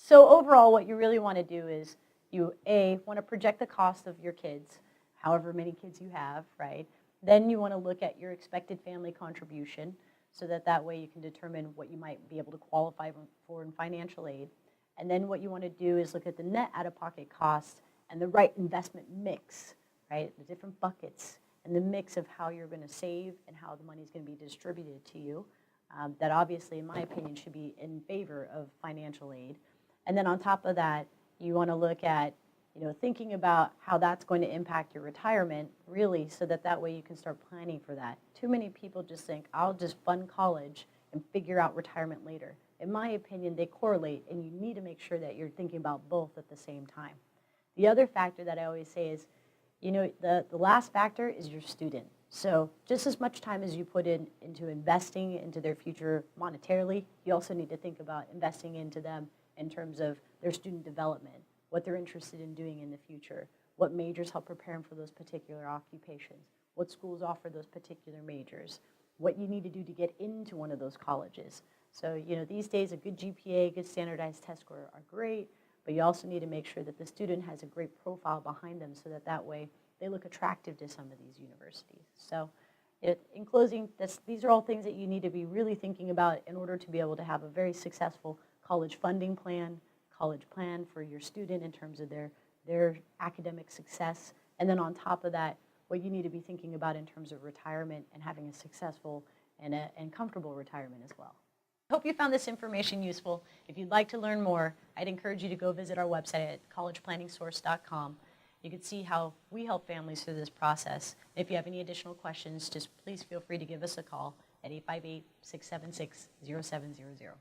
So overall, what you really want to do is you, want to project the cost of your kids, however many kids you have, right? Then you want to look at your expected family contribution so that that way you can determine what you might be able to qualify for in financial aid. And then what you want to do is look at the net out-of-pocket costs and the right investment mix, right? The different buckets and the mix of how you're going to save and how the money is going to be distributed to you. That obviously, in my opinion, should be in favor of financial aid. And then on top of that, you want to look at, thinking about how that's going to impact your retirement, really, so that that way you can start planning for that. Too many people just think, I'll just fund college and figure out retirement later. In my opinion, they correlate, and you need to make sure that you're thinking about both at the same time. The other factor that I always say is, the last factor is your student. So just as much time as you put into investing into their future monetarily, you also need to think about investing into them in terms of their student development, what they're interested in doing in the future, what majors help prepare them for those particular occupations, what schools offer those particular majors, what you need to do to get into one of those colleges. So, these days a good GPA, good standardized test score are great, but you also need to make sure that the student has a great profile behind them so that that way they look attractive to some of these universities. So in closing, these are all things that you need to be really thinking about in order to be able to have a very successful college funding plan, college plan for your student in terms of their academic success. And then on top of that, what you need to be thinking about in terms of retirement and having a successful and comfortable retirement as well. I hope you found this information useful. If you'd like to learn more, I'd encourage you to go visit our website at collegeplanningsource.com. You can see how we help families through this process. If you have any additional questions, just please feel free to give us a call at 858-676-0700.